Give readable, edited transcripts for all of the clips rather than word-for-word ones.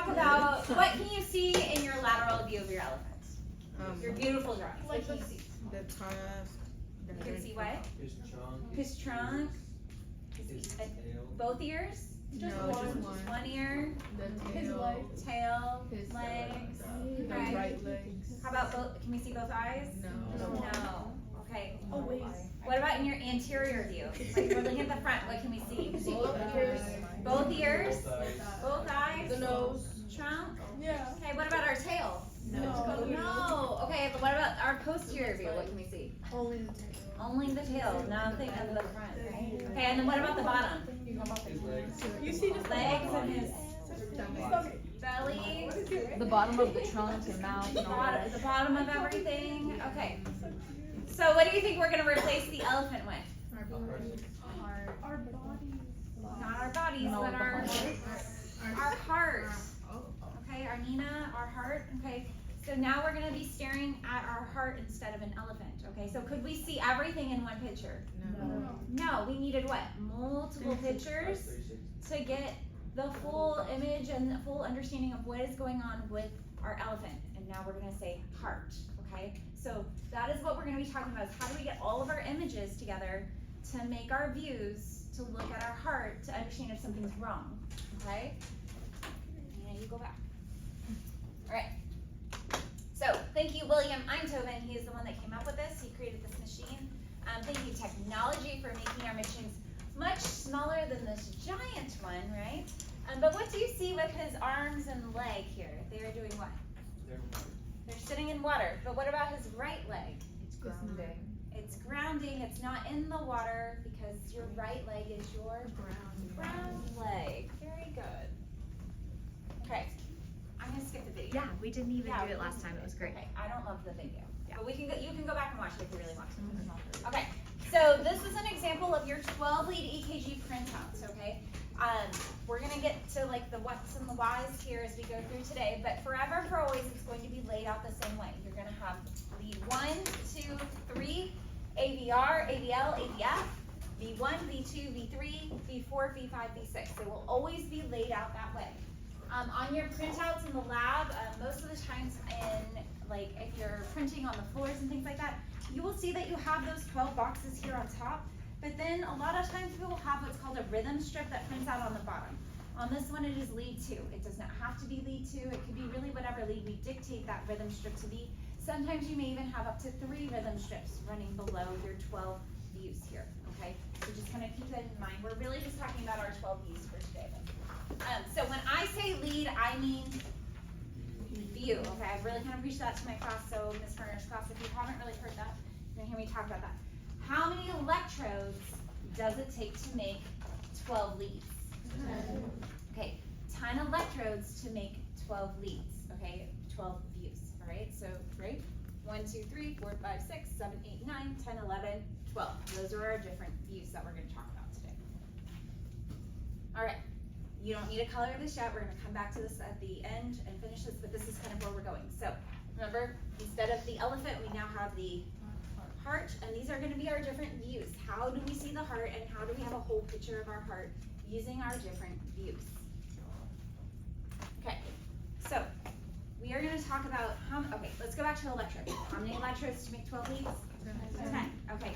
talk about what can you see in your lateral view of your elephant? Your beautiful drawing. What can you see? The tusk. You can see what? His trunk. His trunk. His tail. Both ears? Just One ear. The His tail. legs. Tail. His Legs. The Okay. right legs. How about both? Can we see both eyes? No. No. Okay. Always. What about in your anterior view? Like we're looking at the front. What can we see? Both ears. Both ears. Both eyes. Both eyes. The nose. Trunk. Yeah. Okay. What about our tail? No. No. Okay. But what about our posterior view? What can we see? Only the tail. Only the tail. Nothing of the front. Right? Okay. And then what about the bottom? His legs. You see the Legs and his stomach. belly. The bottom of the trunk and mouth and all that. The bottom of everything. Okay. So what do you think we're going to replace the elephant with? Our bodies. Not our bodies, No, but the our heart. Okay, our Nina, our heart. Okay. So now we're going to be staring at our heart instead of an elephant. Okay. So could we see everything in one picture? No. No. We needed what? Multiple pictures to get the full image and the full understanding of what is going on with our elephant. And now we're going to say heart. Okay. So that is what we're going to be talking about, is how do we get all of our images together to make our views, to look at our heart, to understand if something's wrong, okay? And you go back. All right. So thank you, William Einthoven. He is the one that came up with this. He created this machine. Thank you, technology, for making our machines much smaller than this giant one, right? But what do you see with his arms and leg here? They are doing what? They're sitting in water. But what about his right leg? It's grounding. It's grounding. It's not in the water because your right leg is your ground leg. Very good. Okay. I'm gonna skip the video. Yeah, we didn't even Yeah, do it last time. It was great. Okay. I don't love the video. Yeah. But we can go, you can go back and watch it if you really want to. Okay. So this is an example of your 12 lead EKG printouts, okay? We're gonna get to like the what's and the whys here as we go through today, but forever, for always, it's going to be laid out the same way. You're gonna have lead 1, 2, 3, AVR, AVL, AVF, V1, V2, V3, V4, V5, V6. They will always be laid out that way. On your printouts in the lab, most of the times like if you're printing on the floors and things like that, you will see that you have those 12 boxes here on top, but then a lot of times we will have what's called a rhythm strip that prints out on the bottom. On this one, it is lead 2. It does not have to be lead 2. It could be really whatever lead we dictate that rhythm strip to be. Sometimes you may even have up to 3 rhythm strips running below your 12 views here, okay? So just kind of keep that in mind. We're really just talking about our 12 views for today. So when I say lead, I mean view, okay? I really kind of preach that to my class, so Ms. Turner's class, if you haven't really heard that, you're gonna hear me talk about that. How many electrodes does it take to make 12 leads? 10. Okay, 10 electrodes to make 12 leads, okay? 12 views, all right? So, right? 1, 2, 3, 4, 5, 6, 7, 8, 9, 10, 11, 12. Those are our different views that we're gonna talk about today. All right. You don't need to color this yet. We're going to come back to this at the end and finish this, but this is kind of where we're going. So remember, instead of the elephant, we now have the heart, and these are going to be our different views. How do we see the heart, and how do we have a whole picture of our heart using our different views? Okay, so we are going to talk about okay, let's go back to electrodes. How many electrodes to make 12 leads? 10. Okay,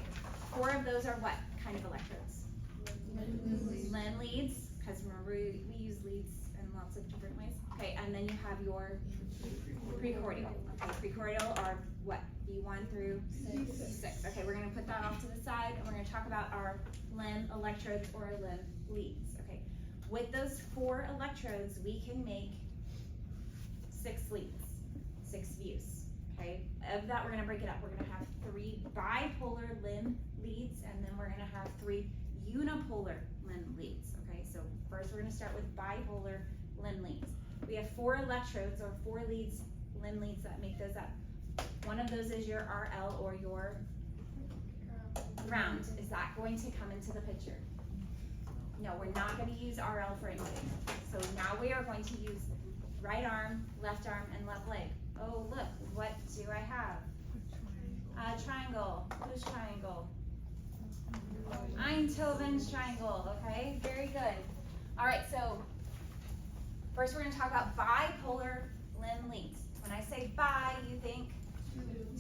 4 of those are what kind of electrodes? Len leads. Because remember, we use leads in lots of different ways. Okay, and then you have your precordial. Okay, precordial are what? V1 through 6. Okay, we're going to put that off to the side, and we're going to talk about our limb electrodes or limb leads. Okay, with those 4 electrodes, we can make 6 leads, 6 views. Okay, of that, we're going to break it up. We're going to have 3 bipolar limb leads, and then we're going to have 3 unipolar limb leads. So first we're going to start with bipolar limb leads. We have 4 electrodes or 4 leads, limb leads that make those up. One of those is your RL or your ground. Is that going to come into the picture? No, we're not going to use RL for anything. So now we are going to use right arm, and left leg. Oh look, what do I have? A triangle. Whose triangle? Einthoven's triangle, okay? Very good. All right, so First, we're gonna talk about bipolar limb leads. When I say bi, you think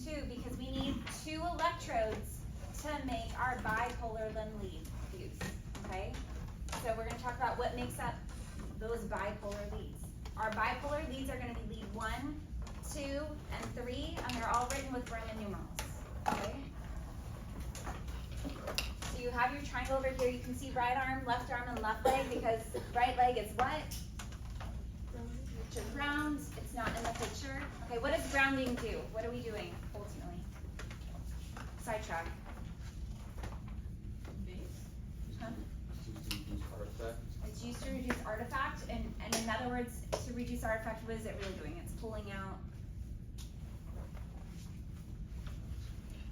two, because we need 2 electrodes to make our bipolar limb lead fuse, okay? So we're gonna talk about what makes up those bipolar leads. Our bipolar leads are gonna be lead 1, 2, and 3, and they're all written with Roman numerals, okay? So you have your triangle over here. You can see right arm, and left leg, because right leg is what? Your ground. It's not in the picture. Okay, what does grounding do? What are we doing ultimately? Sidetrack. Huh? It's used to reduce artifact, and in other words, to reduce artifact, what is it really doing? It's pulling out.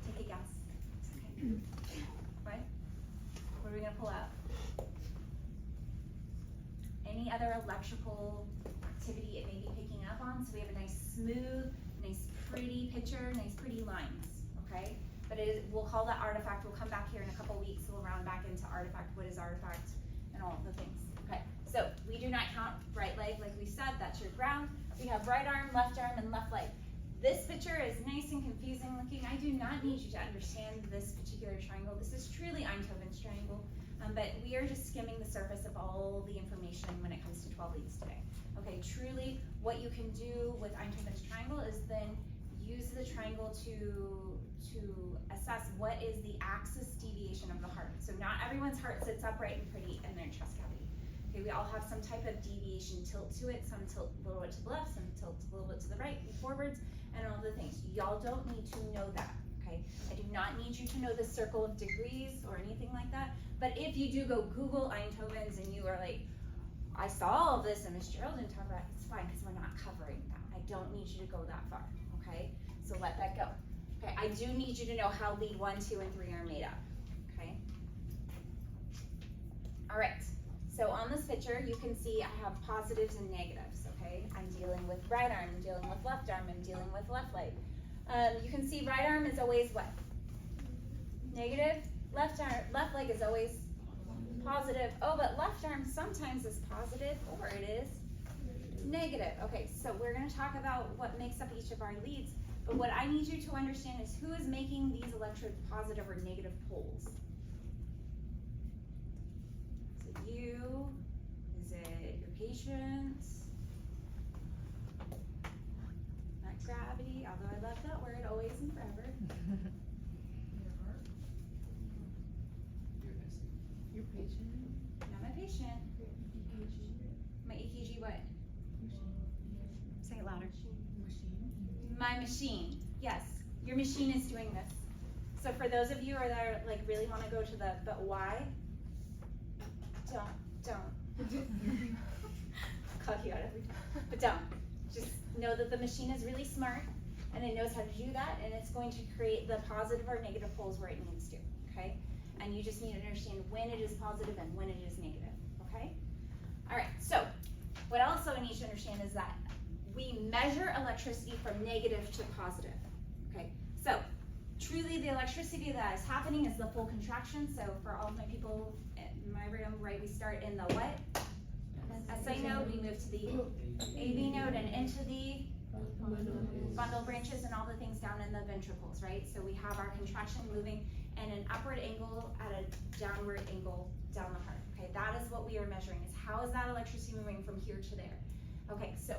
Take a guess. Okay. What? What are we gonna pull out? Any other electrical activity it may be picking up on, so we have a nice smooth, nice pretty picture, nice pretty lines, okay? But we'll call that artifact. We'll come back here in a couple weeks, we'll round back into artifact, what is artifact, and all of the things. Okay, so we do not count right leg, like we said, that's your ground. We have right arm, and left leg. This picture is nice and confusing looking. I do not need you to understand this particular triangle. This is truly Einthoven's triangle, but we are just skimming the surface of all the information when it comes to 12 leads today. Okay, truly, what you can do with Einthoven's triangle is then use the triangle to assess what is the axis deviation of the heart. So not everyone's heart sits upright and pretty in their chest cavity. Okay, we all have some type of deviation, tilt to it, some tilt a little bit to the left, some tilt a little bit to the right, and forwards, and all the things. Y'all don't need to know that, okay? I do not need you to know the circle of degrees or anything like that, but if you do go Google Einthoven's and you are like, I saw all of this and Miss Gerald didn't talk about it, it's fine, because we're not covering that. I don't need you to go that far, okay? So let that go. Okay, I do need you to know how lead 1, 2, and 3 are made up, okay? All right, so on this picture, you can see I have positives and negatives, okay? I'm dealing with right arm, I'm dealing with left arm, I'm dealing with left leg. You can see right arm is always what? Negative. Left leg is always positive. Oh, but left arm sometimes is positive or it is negative. Okay, so we're going to talk about what makes up each of our leads, but what I need you to understand is who is making these electrodes positive or negative poles. Is it you? Is it your patient? Not gravity, although I love that word always and forever. Your patient. Not my patient. My EKG what? Say it louder. My machine. Yes, your machine is doing this. So for those of you that are like really want to go to the but why? Don't. Call you out every time. But don't. Just know that the machine is really smart and it knows how to do that, and it's going to create the positive or negative poles where it needs to. Okay? And you just need to understand when it is positive and when it is negative, okay? All right, so what also I need you to understand is that we measure electricity from negative to positive, okay? So truly the electricity that is happening is the full contraction. So for all of my people in my room, right, we start in the what? SA node, we move to the AB node and into the bundle branches and all the things down in the ventricles, right? So we have our contraction moving in an upward angle at a downward angle down the heart. Okay, that is what we are measuring, is how is that electricity moving from here to there. Okay, so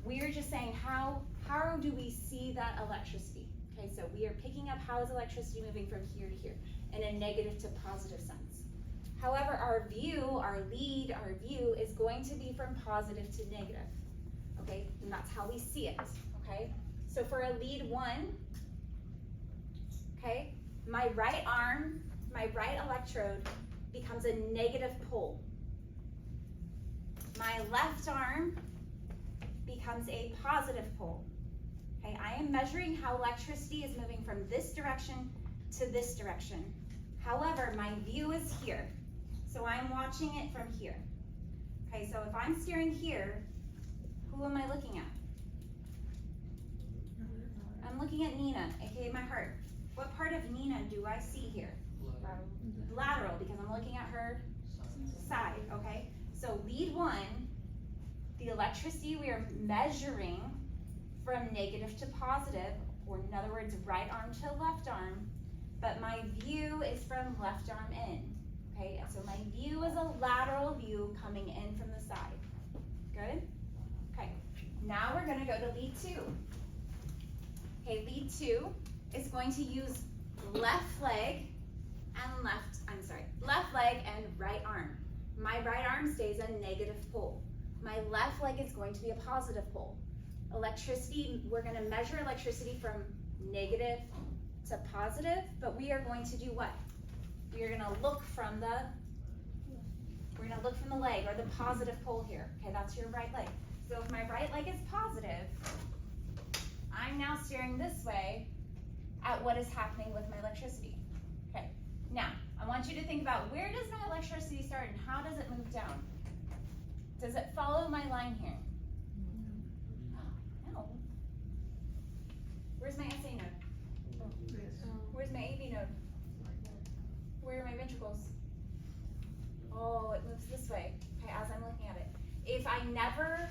we are just saying how do we see that electricity? Okay, so we are picking up how is electricity moving from here to here in a negative to positive sense. However, our lead is going to be from positive to negative. Okay, and that's how we see it. Okay, so for a lead 1, okay, my right arm, my right electrode becomes a negative pole. My left arm becomes a positive pole. Okay, I am measuring how electricity is moving from this direction to this direction. However, my view is here. So I'm watching it from here. Okay, so if I'm steering here, who am I looking at? I'm looking at Nina, aka my heart. What part of Nina do I see here? Lateral, because I'm looking at her side, okay? So lead 1, the electricity we are measuring from negative to positive, or in other words, right arm to left arm, but my view is from left arm in, okay? And so my view is a lateral view coming in from the side. Good? Okay, now we're gonna go to lead 2. Okay, lead 2 is going to use left leg and left leg and right arm. My right arm stays a negative pole. My left leg is going to be a positive pole. Electricity, we're gonna measure electricity from negative to positive, but we are going to do what? We are gonna look from the leg, or the positive pole here. Okay, that's your right leg. So if my right leg is positive, I'm now steering this way at what is happening with my electricity. Okay, now I want you to think about, where does my electricity start and how does it move down? Does it follow my line here? No. Where's my SA node? Where's my AV node? Where are my ventricles? Oh, it moves this way, okay, as I'm looking at it. If I never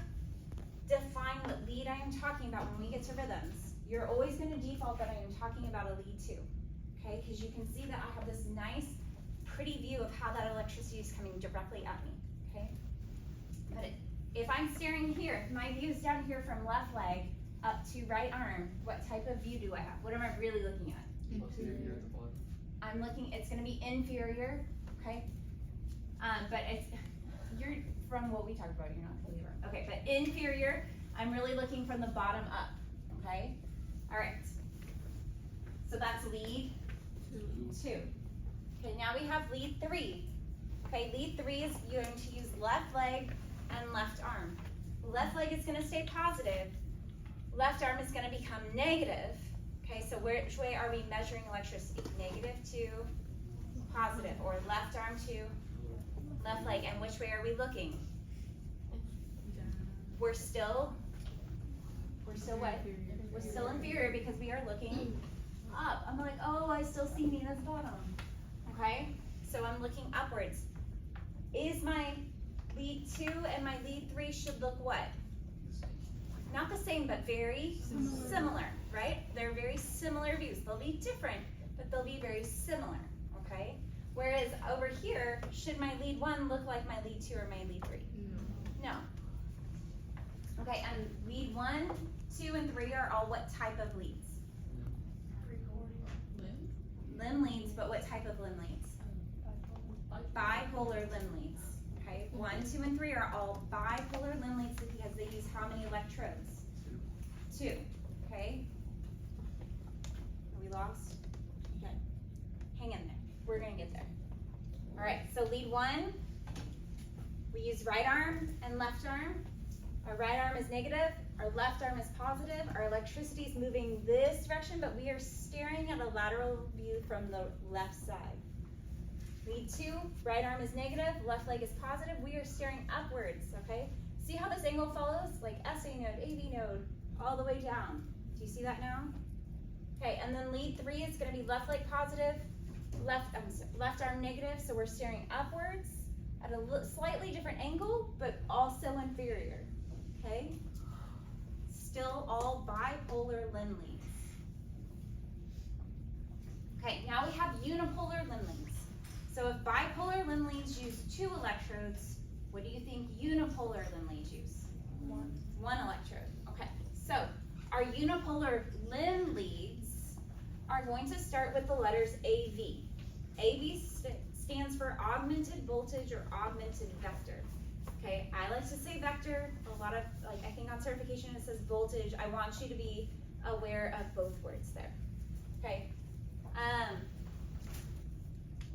define what lead I am talking about when we get to rhythms, you're always gonna default that I am talking about a lead 2, okay? Because you can see that I have this nice, pretty view of how that electricity is coming directly at me, okay? But if I'm steering here, if my view is down here from left leg up to right arm, what type of view do I have? What am I really looking at? I'm looking, it's gonna be inferior, okay? But you're, from what we talked about, you're not totally wrong. Okay, but inferior, I'm really looking from the bottom up, okay? All right, so that's lead 2. Okay, now we have lead 3. Okay, lead 3 is going to use left leg and left arm. Left leg is gonna stay positive. Left arm is gonna become negative. Okay, so which way are we measuring electricity? Negative to positive, or left arm to left leg, and which way are we looking? We're still what? We're still inferior because we are looking up. I'm like, oh, I still see Nina's bottom. Okay, so I'm looking upwards. Is my lead 2 and my lead 3 should look what? Not the same, but very similar, right? They're very similar views. They'll be different, but they'll be very similar, okay? Whereas over here, should my lead 1 look like my lead 2 or my lead 3? No. Okay, and lead 1, 2, and 3 are all what type of leads? Limb leads, but what type of limb leads? Bipolar limb leads. Okay, 1, 2, and 3 are all bipolar limb leads because they use how many electrodes? 2. Okay. Are we lost? Okay. Hang in there. We're gonna get there. All right. So lead 1, we use right arm and left arm. Our right arm is negative. Our left arm is positive. Our electricity is moving this direction, but we are staring at a lateral view from the left side. Lead 2, right arm is negative, left leg is positive. We are staring upwards, okay? See how this angle follows? Like SA node, AV node, all the way down. Do you see that now? Okay, and then lead 3 is gonna be left leg positive, left arm negative, so we're staring upwards at a slightly different angle, but also inferior, okay? Still all bipolar limb leads. Okay, now we have unipolar limb leads. So if bipolar limb leads use 2 electrodes, what do you think unipolar limb leads use? 1 electrode. Okay, so our unipolar limb leads are going to start with the letters AV. AV stands for augmented voltage or augmented vector. Okay, I like to say vector. A lot of, like, I think on certification it says voltage. I want you to be aware of both words there. Okay.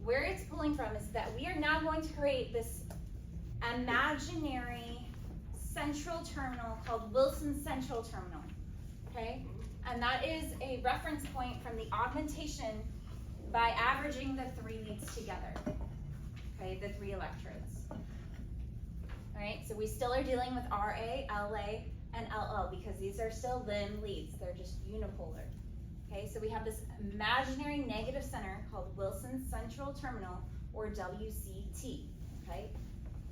Where it's pulling from is that we are now going to create this imaginary central terminal called Wilson Central Terminal, okay? And that is a reference point from the augmentation by averaging the 3 leads together, okay, the 3 electrodes. All right, so we still are dealing with RA, LA, and LL because these are still limb leads. They're just unipolar. Okay, so we have this imaginary negative center called Wilson Central Terminal, or WCT, okay?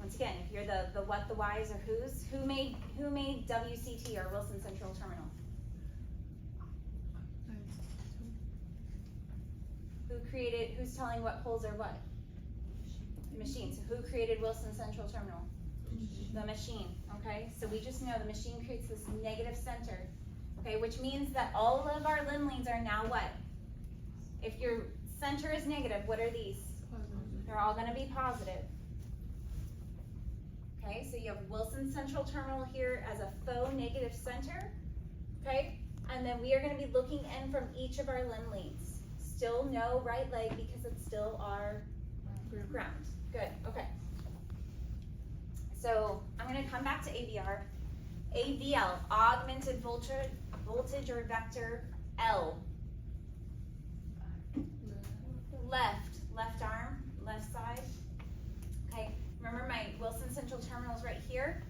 Once again, if you're the what, the whys, or who's, who made WCT or Wilson Central Terminal? Who's telling what poles are what? The machine. So who created Wilson Central Terminal? The machine, okay? So we just know the machine creates this negative center, okay? Which means that all of our limb leads are now what? If your center is negative, what are these? They're all gonna be positive. Okay, so you have Wilson Central Terminal here as a faux negative center, okay? And then we are gonna be looking in from each of our limb leads. Still no right leg because it's still our ground. Good, okay. So I'm gonna come back to AVR. AVL, augmented voltage or vector L. Left arm, left side. Okay, remember my Wilson Central Terminal is right here.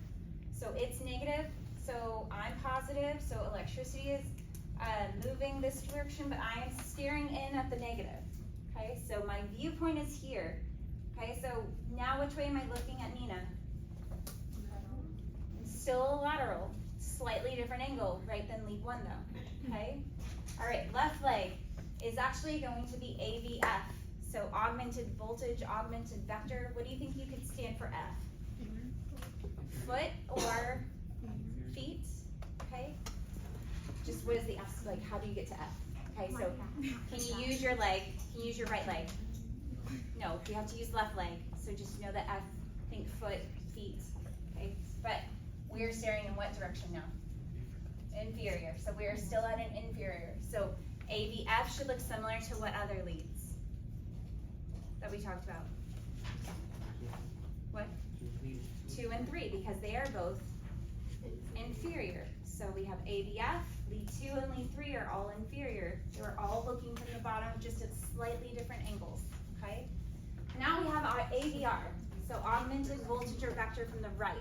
So it's negative, so I'm positive, so electricity is moving this direction, but I am staring in at the negative. Okay, so my viewpoint is here. Okay, so now which way am I looking at Nina? Still lateral, slightly different angle, right, than lead 1 though, okay? All right, left leg is actually going to be AVF. So augmented voltage, augmented vector. What do you think you could stand for F? Foot or feet, okay? Just what is the F, like how do you get to F? Okay, so can you use your leg, can you use your right leg? No, you have to use left leg. So just know that F, think foot, feet, okay? But we're staring in what direction now? Inferior, so we're still at an inferior. So AVF should look similar to what other leads that we talked about? What? 2 and 3, because they are both inferior. So we have AVF, lead 2 and lead 3 are all inferior. They're all looking from the bottom, just at slightly different angles, okay? Now we have our AVR, so augmented voltage or vector from the right.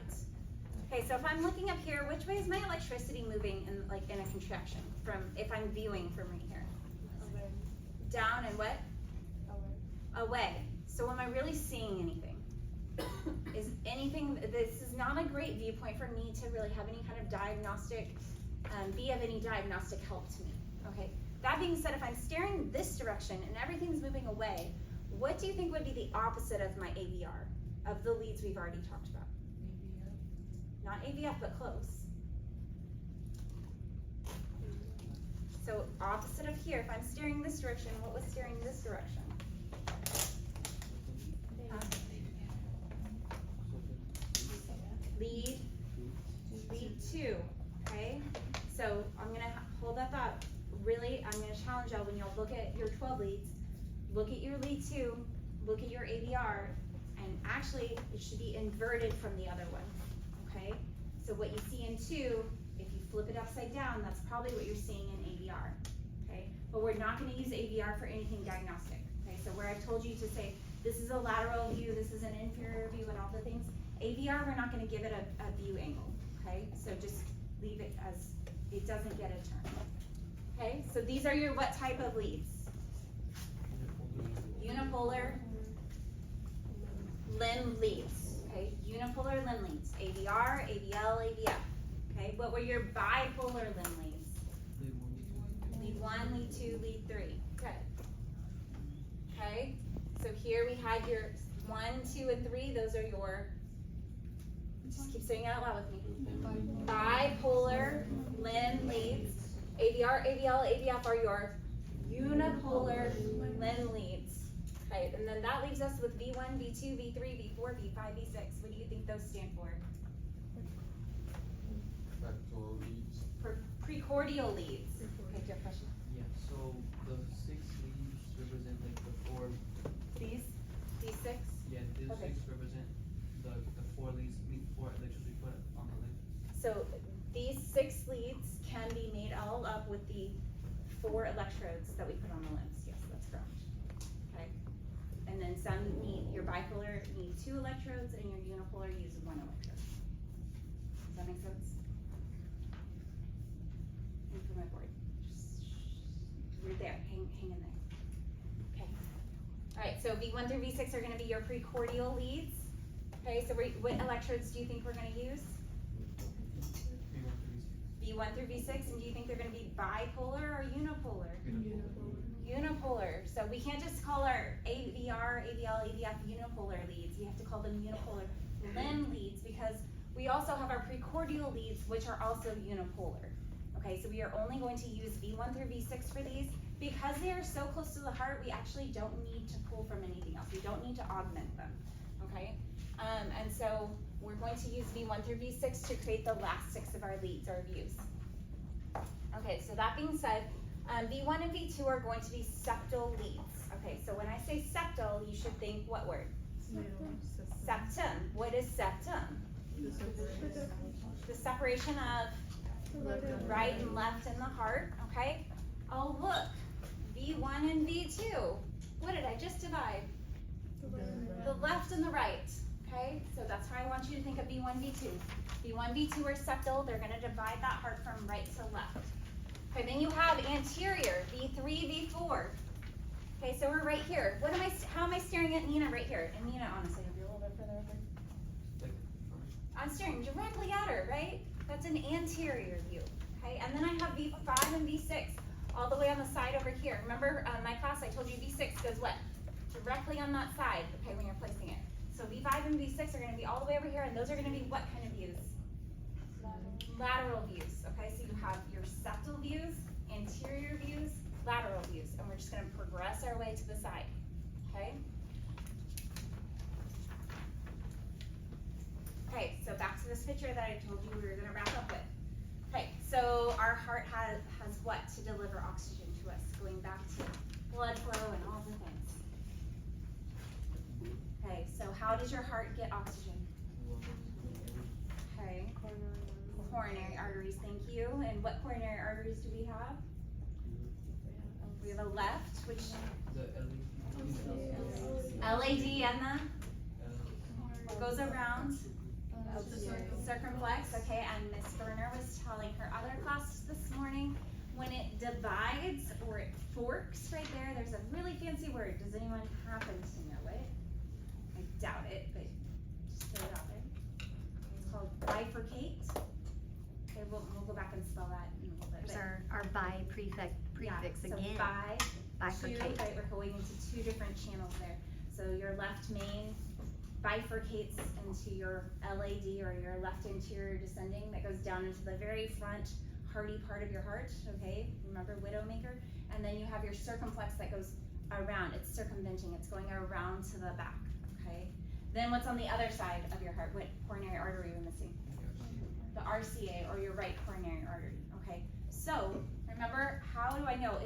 Okay, so if I'm looking up here, which way is my electricity moving in a contraction from, if I'm viewing from right here? Away. Down and what? Away. So am I really seeing anything? This is not a great viewpoint for me to really have any kind of diagnostic, be of any diagnostic help to me, okay? That being said, if I'm staring this direction and everything's moving away, what do you think would be the opposite of my AVR, of the leads we've already talked about? Not AVF, but close. So opposite of here, if I'm steering this direction, what was steering this direction? Huh? Lead 2, okay? So I'm gonna hold that thought. Really, I'm gonna challenge y'all when y'all look at your 12 leads, look at your lead 2, look at your AVR, and actually it should be inverted from the other one. Okay, so what you see in 2, if you flip it upside down, that's probably what you're seeing in AVR. Okay, but we're not going to use AVR for anything diagnostic. Okay, so where I've told you to say this is a lateral view, this is an inferior view, and all the things, AVR we're not going to give it a view angle. Okay, so just leave it as it doesn't get a turn. Okay, so these are your what type of leads? Unipolar limb leads. Okay, unipolar limb leads, AVR, AVL, AVF. Okay, what were your bipolar limb leads? Lead 1, lead 2, lead 3. Good. Okay, so here we had your 1, 2, and 3. Those are your, just keep saying it out loud with me. Bipolar limb leads. AVR, AVL, AVF are your unipolar limb leads. Okay, and then that leaves us with V1, V2, V3, V4, V5, V6. What do you think those stand for? Pectoral leads. For precordial leads. Okay, do you have a question? Yeah, so the 6 leads represent like the 4. These 6? Yeah, these Okay. 6 represent the 4 leads, 4 electrodes we put on the limb. So these 6 leads can be made all up with the 4 electrodes that we put on the limbs. Yes, that's correct. Okay. And then some need, your bipolar need 2 electrodes and your unipolar uses 1 electrode. Does that make sense? Look for my board. Right there, hang in there. Okay. All right, so V1 through V6 are gonna be your precordial leads. Okay, so what electrodes do you think we're gonna use? V1 through V6, and do you think they're gonna be bipolar or unipolar? Unipolar. So we can't just call our AVR, AVL, AVF unipolar leads. You have to call them unipolar limb leads because we also have our precordial leads, which are also unipolar. Okay, so we are only going to use V1 through V6 for these. Because they are so close to the heart, we actually don't need to pull from anything else. We don't need to augment them, okay? And so we're going to use V1 through V6 to create the last 6 of our leads, our views. Okay, so that being said, V1 and V2 are going to be septal leads. Okay, so when I say septal, you should think what word? Septum. What is septum? The separation of right and left in the heart, okay? Oh, look, V1 and V2. What did I just divide? The left and the right, okay? So that's how I want you to think of V1, V2. V1, V2 are septal. They're gonna divide that heart from right to left. Okay, then you have anterior, V3, V4. Okay, so we're right here. How am I staring at Nina right here? And Nina, honestly, be a little bit further over. I'm staring directly at her, right? That's an anterior view, okay? And then I have V5 and V6 all the way on the side over here. Remember my class, I told you V6 goes what? Directly on that side, okay, when you're placing it. So V5 and V6 are gonna be all the way over here, and those are gonna be what kind of views? Lateral views, okay? So you have your septal views, anterior views, lateral views, and we're just gonna progress our way to the side, okay? Okay, so back to this picture that I told you we were gonna wrap up with. Okay, so our heart has what to deliver oxygen to us, going back to blood flow and all the things. Okay, so how does your heart get oxygen? Okay, coronary arteries, thank you. And what coronary arteries do we have? We have a left, which LAD and the goes around. Circumflex, okay, and Miss Berner was telling her other class this morning, when it divides or it forks right there, there's a really fancy word. Does anyone happen to know it? I doubt it, but just throw it out there. It's called bifurcate. Okay, we'll go back and spell that in a little bit. There's our bi prefix So again. bifurcate, right, we're going into 2 different channels there. So your left main bifurcates into your LAD or your left anterior descending that goes down into the very front hearty part of your heart, okay? Remember Widowmaker? And then you have your circumflex that goes around, it's circumventing, it's going around to the back, okay? Then what's on the other side of your heart? What coronary artery are we missing? The RCA, or your right coronary artery, okay? So, remember, how do I know?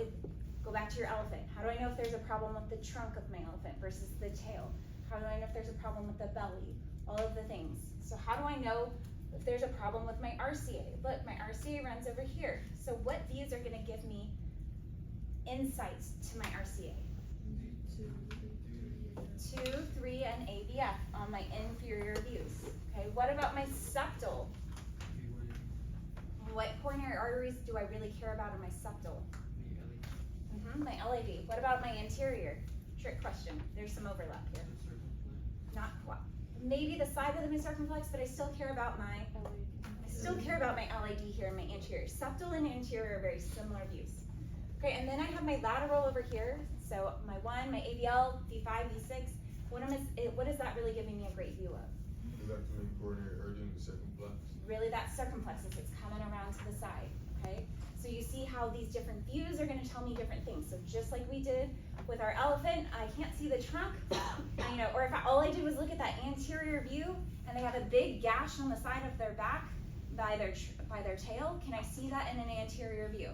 Go back to your elephant. How do I know if there's a problem with the trunk of my elephant versus the tail? How do I know if there's a problem with the belly? All of the things. So how do I know if there's a problem with my RCA? Look, my RCA runs over here. So what views are gonna give me insights to my RCA? 2, 3, and AVF on my inferior views. Okay, what about my septal? What coronary arteries do I really care about in my septal? My LAD. What about my anterior? Trick question. There's some overlap here. Not quite. Maybe the side of the circumflex, but I still care about my LAD here in my anterior. Septal and anterior are very similar views. Okay, and then I have my lateral over here. So my 1, my AVL, V5, V6. What is that really giving me a great view of? Is that the coronary artery in the circumflex? Really, that circumflex is it's coming around to the side, okay? So you see how these different views are gonna tell me different things. So just like we did with our elephant, I can't see the trunk, or if all I did was look at that anterior view and they have a big gash on the side of their back by their tail, can I see that in an anterior view?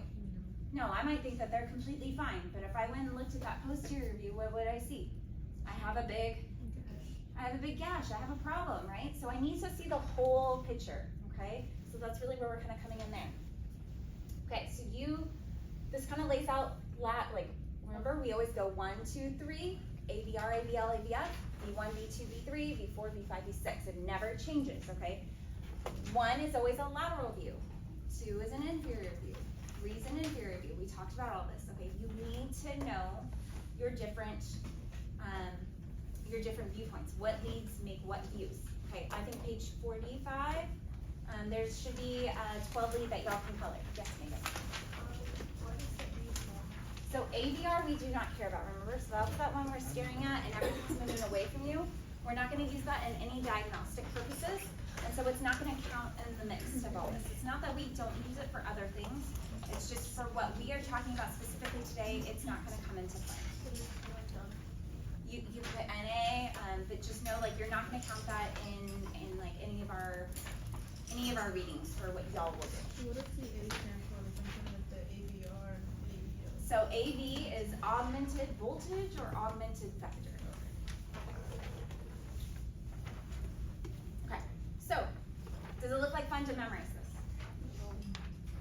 No, I might think that they're completely fine, but if I went and looked at that posterior view, what would I see? I have a big gash, I have a problem, right? So I need to see the whole picture, okay? So that's really where we're kind of coming in there. Okay, so this kind of lays out remember we always go 1, 2, 3, AVR, AVL, AVF, V1, V2, V3, V4, V5, V6. It never changes, okay? 1 is always a lateral view. 2 is an inferior view. 3 is an inferior view. We talked about all this, okay? You need to know your different viewpoints. What leads make what views. Okay, I think page 45, there should be a 12 lead that y'all can color. Yes, Megan. So AVR we do not care about, remember? So that's that one we're staring at and everything's moving away from you. We're not gonna use that in any diagnostic purposes, and so it's not gonna count in the mix of all this. It's not that we don't use it for other things, it's just for what we are talking about specifically today, it's not gonna come into play. You put NA, but just know like you're not gonna count that in like any of our readings for what y'all will do. What does the A stand for? Something like the AVR, AVL. So AV is augmented voltage or augmented vector. Okay, so does it look like fun to memorize this?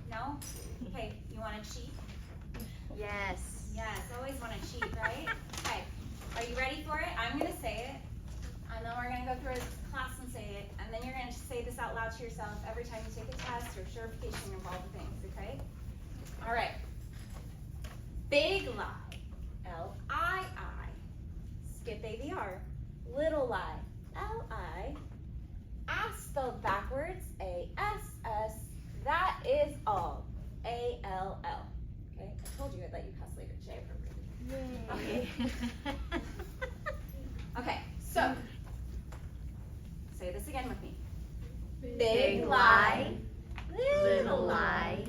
No? Okay, you wanna cheat? Yes. Yes, always wanna cheat, right? Okay, are you ready for it? I'm gonna say it, and then we're gonna go through a class and say it, and then you're gonna say this out loud to yourself every time you take a test or certification of all the things, okay? All right. Big lie, L-I-I. Skip AVR. Little lie, L-I. Ass spelled backwards, A-S-S. That is all, A-L-L. Okay, I told you I'd let you cuss later today appropriately. Okay, so, say this again with me. Big lie, little lie,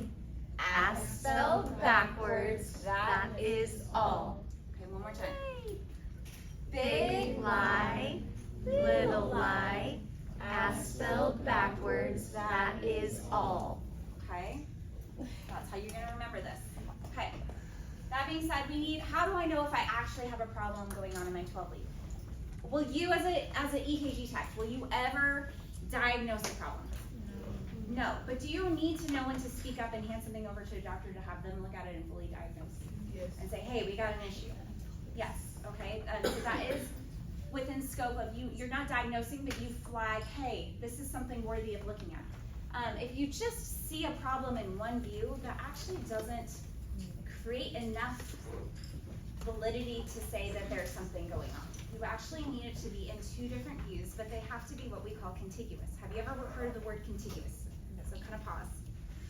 ass spelled backwards, that is all. Okay, one more time. Big lie, little lie, ass spelled backwards, that is all. Okay, that's how you're gonna remember this. Okay, that being said, we need, how do I know if I actually have a problem going on in my 12 lead? Will you as an EKG tech, will you ever diagnose a problem? No, but do you need to know when to speak up and hand something over to a doctor to have them look at it and fully diagnose? Yes. And say, hey, we got an issue. Yes, okay, so that is within scope of you, you're not diagnosing, but you flag, hey, this is something worthy of looking at. If you just see a problem in one view, that actually doesn't create enough validity to say that there's something going on. You actually need it to be in two different views, but they have to be what we call contiguous. Have you ever heard of the word contiguous? So kind of pause.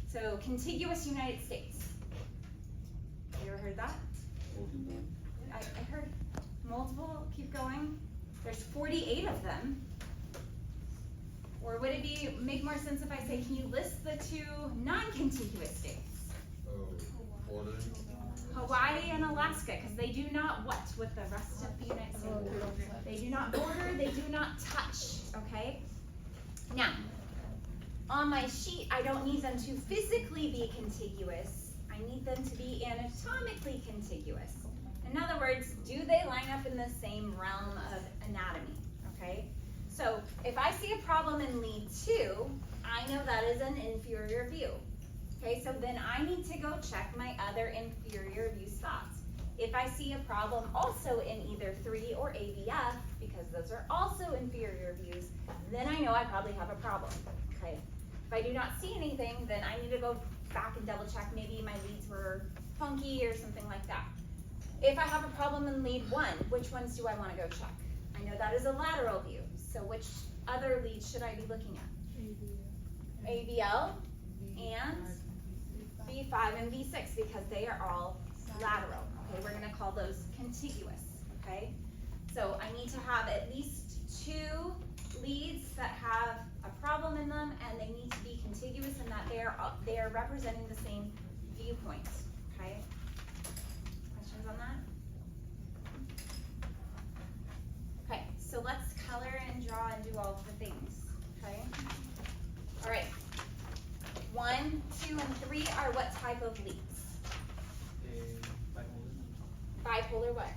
So contiguous United States. Have you ever heard that? I heard multiple, keep going. There's 48 of them. Or would it make more sense if I say, can you list the two non-contiguous states? Border. Hawaii and Alaska, because they do not what with the rest of the United States? They do not border, they do not touch, okay? Now, on my sheet, I don't need them to physically be contiguous. I need them to be anatomically contiguous. In other words, do they line up in the same realm of anatomy, okay? So if I see a problem in lead 2, I know that is an inferior view. Okay, so then I need to go check my other inferior view spots. If I see a problem also in either 3 or AVF, because those are also inferior views, then I know I probably have a problem, okay? If I do not see anything, then I need to go back and double check, maybe my leads were funky or something like that. If I have a problem in lead 1, which ones do I want to go check? I know that is a lateral view, so which other leads should I be looking at? AVL and V5 and V6, because they are all lateral, okay? We're gonna call those contiguous, okay? So I need to have at least 2 leads that have a problem in them, and they need to be contiguous in that they are representing the same viewpoint, okay? Questions on that? Okay, so let's color and draw and do all of the things, okay? All right. 1, 2, and 3 are what type of leads? Bipolar what?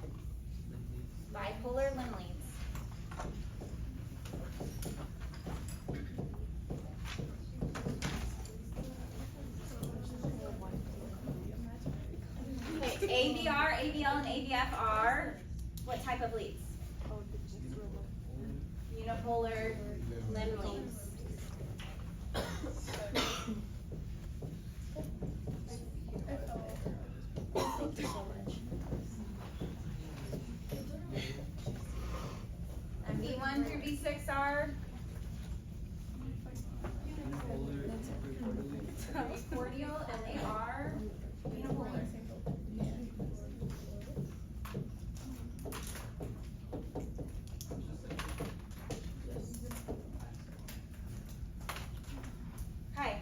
Bipolar limb leads. Okay, AVR, AVL, and AVF are what type of leads? Unipolar limb leads. Thank you so much. And V1 through V6 are very cordial, and they are unipolar. Okay.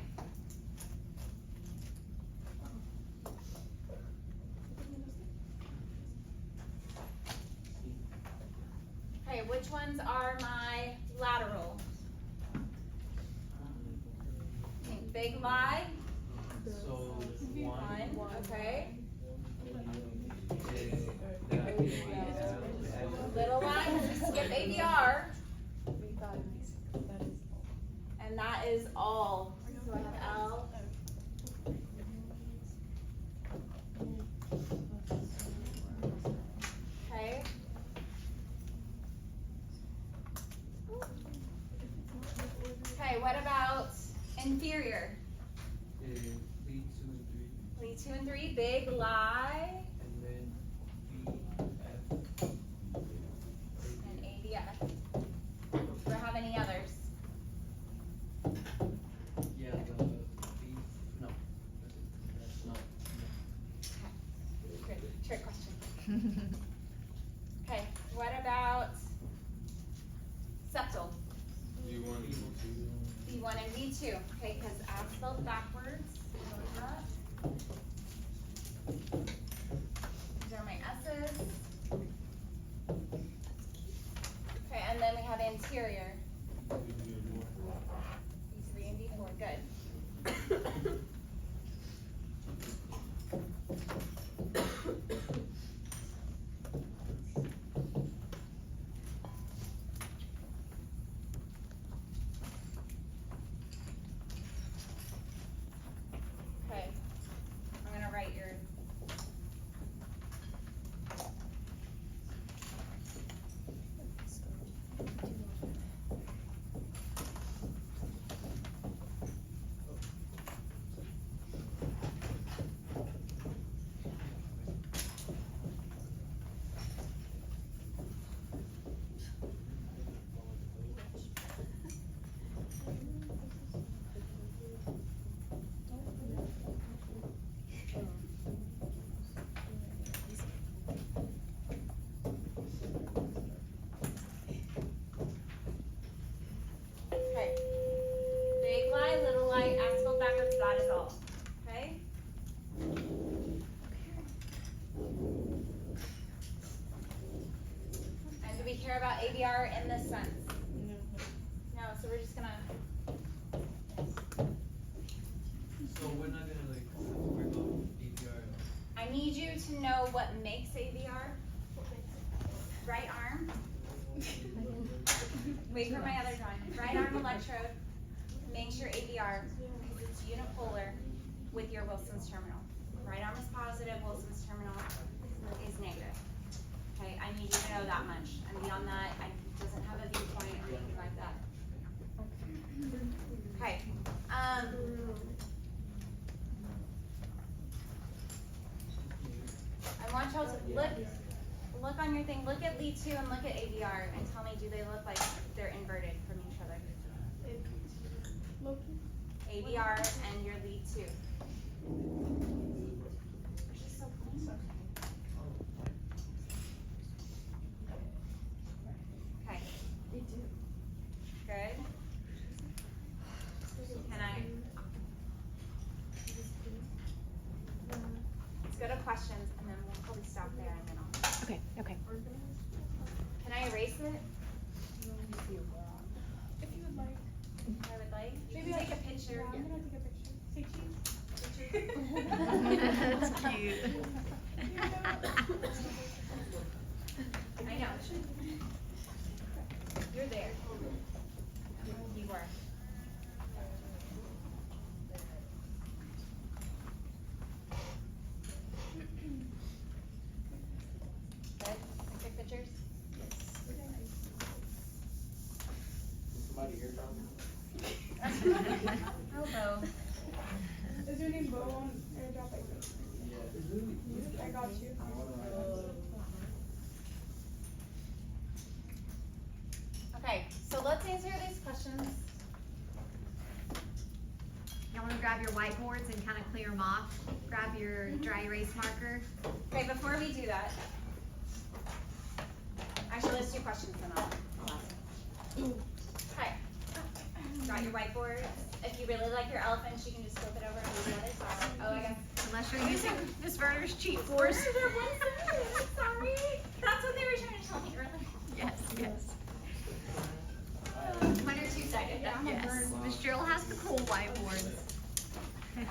Okay, which ones are my lateral? Okay, big lie. So One, okay. Little lie, we skip ABR. And that is all. So I have L. Okay. Okay, what about inferior? lead 2 and 3, Lead 2 and 3, big lie. and then BF. And ABF. Do I have any others? Yeah, the B. No. That's no. Good, trick question. Okay, what about septal? D1, D2. B1 and B2, okay, because as spelled backwards. These are my S's. Okay, and then we have anterior. B3 and B4, good. Okay, I'm gonna write your. Okay. Big lie, little lie, asphalt backwards, that is all. Okay? And do we care about ABR in this sense? No, so we're just gonna, So we're not gonna like have to worry about APR at all. I need you to know what makes ABR. Right arm. Wait for my other drawing. Right arm electrode. Make sure ABR, because it's unipolar with your Wilson's terminal. Right arm is positive, Wilson's terminal is negative. Okay, I need you to know that much. And beyond that, it doesn't have a viewpoint or anything like that. Okay. I want y'all to look on your thing, look at lead 2 and look at ABR and tell me, do they look like they're inverted from each other? ABR and your lead 2. It's just so clean. Okay. Good. Can I? Let's go to questions and then we'll probably stop there and then I'll. Okay, okay. Can I erase it? If you would like. I would like. Maybe Take a I- picture. Yeah, I'm gonna take a picture. Say cheese. That's cute. I know. You're there. You were. Good. Take pictures. Somebody here talking? Hello. Is your name Bo on AirDrop? I got you. Okay, so let's answer these questions. wanna grab your whiteboards and kinda clear them off. Grab your dry erase marker. Okay, before we do that, actually, let's do questions then I'll ask. Okay, got your whiteboard. If you really like your elephants, you can just flip it over and do the other side. Oh, I guess. Unless you're using Miss Verner's cheat There force. was something, sorry. That's what they were trying to tell me earlier. Yes, yes. Mine are two-sided. Yes. Miss Jill has the cool whiteboards. She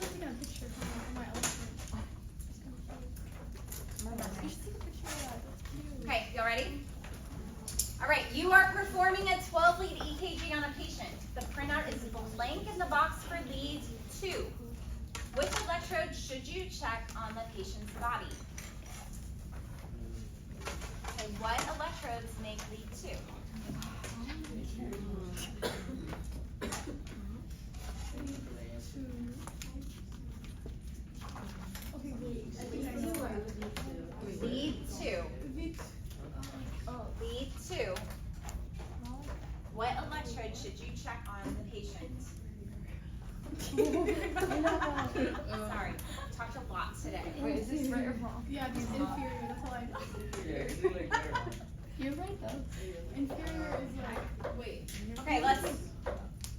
was taking a picture of my elephant. You should take a picture of that. That's cute. Okay, y'all ready? All right, you are performing a 12-lead EKG on a patient. The printout is blank in the box for lead 2. Which electrode should you check on the patient's body? Okay, what electrodes make lead 2? Okay, wait. Lead 2. Lead 2. What electrode should you check on the patient? Sorry, talked a lot today. Wait, is this right or wrong? Yeah, it's inferior, that's all I know. Yeah, it's like there. You're right though. Inferior is like, wait. Okay,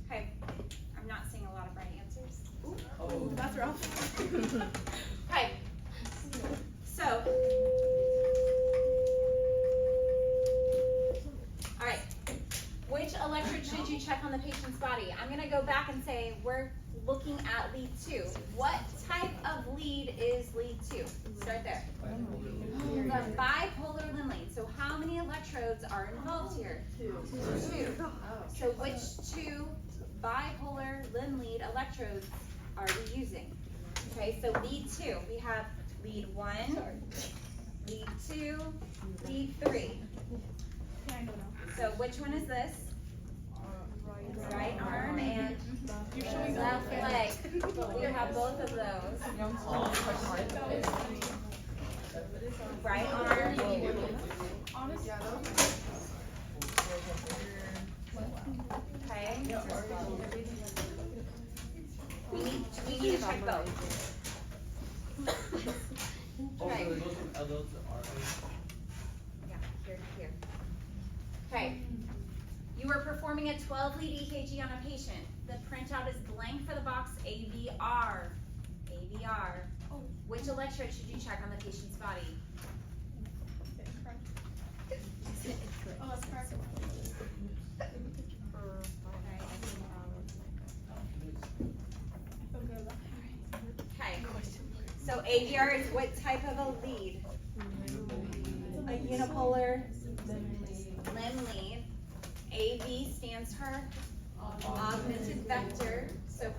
okay, I'm not seeing a lot of right answers. Oh. That's rough. Okay, so. All right, which electrode should you check on the patient's body? I'm gonna go back and say, we're looking at lead 2. What type of lead is lead 2? Start there. The bipolar limb lead. So how many electrodes are involved here? 2. So which 2 bipolar limb lead electrodes are we using? Okay, so lead 2, we have lead 1, lead 2, lead 3. Yeah, I know now. So which one is this? Right arm and You're showing left off. leg. We have both of those. Right arm. Honestly, Okay. We need to check both. Oh, Okay. so it goes from LO to RA. Yeah, here to here. Okay. You are performing a 12-lead EKG on a patient. The printout is blank for the box AVR. AVR. Which electrode should you check on the patient's body? oh, that's correct. I feel good about that. Okay. So AVR is what type of a lead? A unipolar limb lead. AV stands for augmented vector. So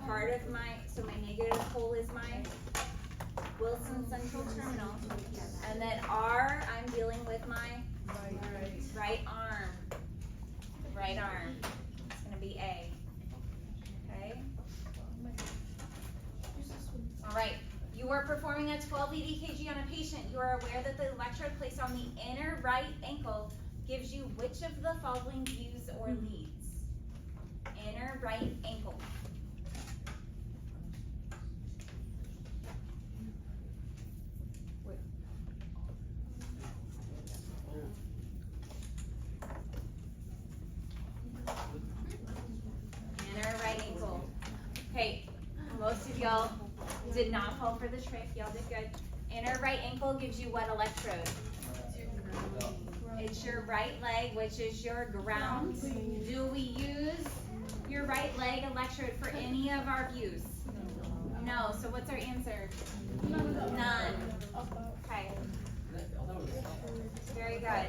my negative pole is my Wilson central terminal. And then R, I'm dealing with my right arm. Right arm. It's gonna be A. Okay? All right. You are performing a 12-lead EKG on a patient. You are aware that the electrode placed on the inner right ankle gives you which of the following views or leads? Inner right ankle. Inner right ankle. Okay, most of y'all did not fall for the trick. Y'all did good. Inner right ankle gives you what electrode? It's your right leg, which is your ground. Do we use your right leg electrode for any of our views? No. So what's our answer? None. Okay. Very good.